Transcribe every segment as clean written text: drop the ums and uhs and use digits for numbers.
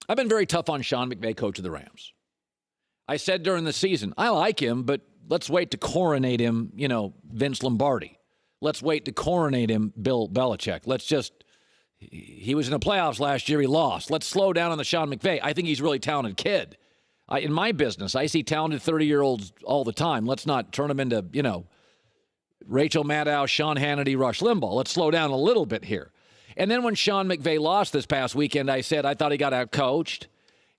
I've been very tough on Sean McVay, coach of the Rams. I said during the season, I like him, but let's wait to coronate him, Vince Lombardi. Let's wait to coronate him, Bill Belichick. He was in the playoffs last year, he lost. Let's slow down on the Sean McVay. I think he's a really talented kid. In my business, I see talented 30-year-olds all the time. Let's not turn them into, Rachel Maddow, Sean Hannity, Rush Limbaugh. Let's slow down a little bit here. And then when Sean McVay lost this past weekend, I said I thought he got out-coached.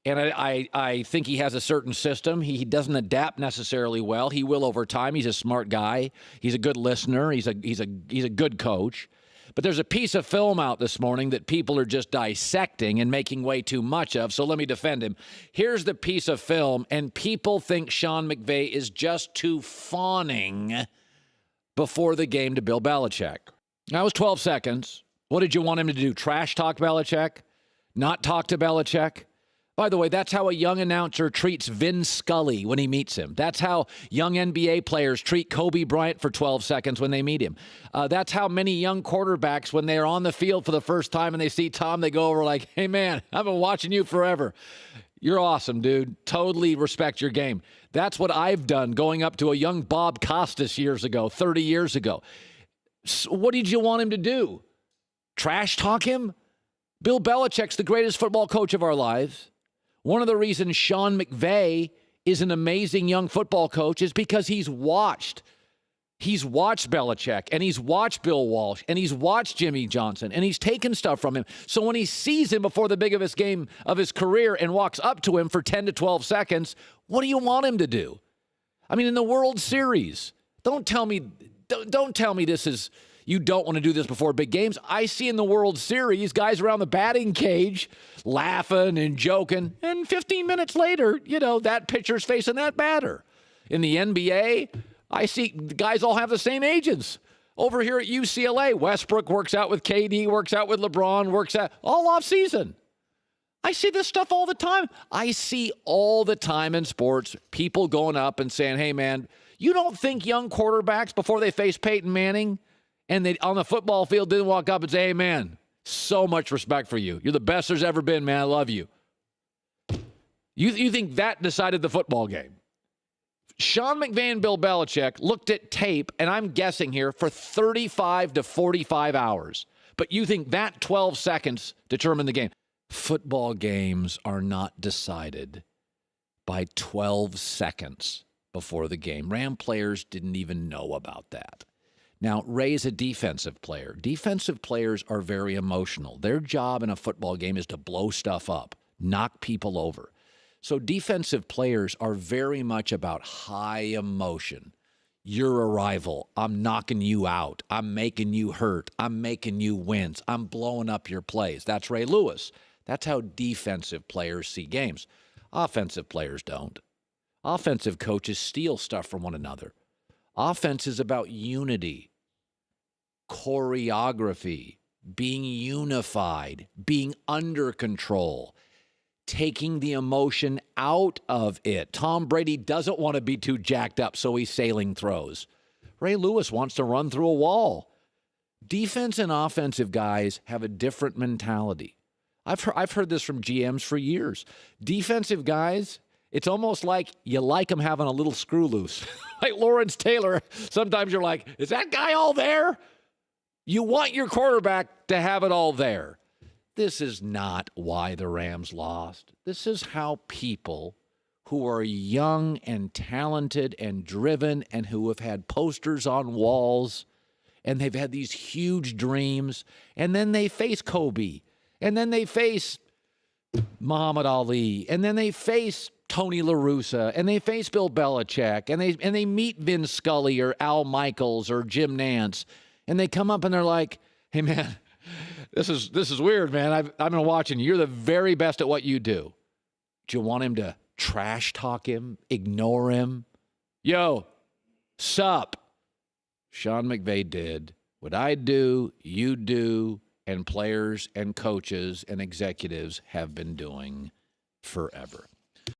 And I think he has a certain system. He doesn't adapt necessarily well. He will over time. He's a smart guy. He's a good listener. He's a good coach. But there's a piece of film out this morning that people are just dissecting and making way too much of, so let me defend him. Here's the piece of film, and people think Sean McVay is just too fawning before the game to Bill Belichick. That was 12 seconds. What did you want him to do? Trash talk Belichick? Not talk to Belichick? By the way, that's how a young announcer treats Vin Scully when he meets him. That's how young NBA players treat Kobe Bryant for 12 seconds when they meet him. That's how many young quarterbacks, when they're on the field for the first time and they see Tom, they go over like, hey, man, I've been watching you forever. You're awesome, dude. Totally respect your game. That's what I've done going up to a young Bob Costas years ago, 30 years ago. So what did you want him to do? Trash talk him? Bill Belichick's the greatest football coach of our lives. One of the reasons Sean McVay is an amazing young football coach is because he's watched Belichick, and he's watched Bill Walsh, and he's watched Jimmy Johnson, and he's taken stuff from him. So when he sees him before the biggest game of his career and walks up to him for 10 to 12 seconds, what do you want him to do? I mean, in the World Series, don't tell me this is, you don't want to do this before big games. I see in the World Series guys around the batting cage laughing and joking, and 15 minutes later, that pitcher's facing that batter. In the NBA, I see guys all have the same agents. Over here at UCLA, Westbrook works out with KD, works out with LeBron, works out all off season. I see this stuff all the time. I see all the time in sports people going up and saying, hey, man, you don't think young quarterbacks before they face Peyton Manning and they on the football field didn't walk up and say, hey, man, so much respect for you. You're the best there's ever been, man. I love you. You think that decided the football game? Sean McVay and Bill Belichick looked at tape, and I'm guessing here, for 35 to 45 hours. But you think that 12 seconds determined the game. Football games are not decided by 12 seconds before the game. Ram players didn't even know about that. Now, Ray's a defensive player. Defensive players are very emotional. Their job in a football game is to blow stuff up, knock people over. So defensive players are very much about high emotion. You're a rival. I'm knocking you out. I'm making you hurt. I'm making you wince. I'm blowing up your plays. That's Ray Lewis. That's how defensive players see games. Offensive players don't. Offensive coaches steal stuff from one another. Offense is about unity, choreography, being unified, being under control, taking the emotion out of it. Tom Brady doesn't want to be too jacked up, so he's sailing throws. Ray Lewis wants to run through a wall. Defense and offensive guys have a different mentality. I've heard this from GMs for years. Defensive guys, it's almost like you like them having a little screw loose. Like Lawrence Taylor, sometimes you're like, is that guy all there? You want your quarterback to have it all there. This is not why the Rams lost. This is how people who are young and talented and driven and who have had posters on walls and they've had these huge dreams, and then they face Kobe, and then they face Muhammad Ali, and then they face Tony La Russa, and they face Bill Belichick, and they meet Vin Scully or Al Michaels or Jim Nantz, and they come up and they're like, hey, man, this is weird, man. I've been watching. You're the very best at what you do. Do you want him to trash talk him, ignore him? Yo, sup? Sean McVay did what I do, you do, and players and coaches and executives have been doing forever.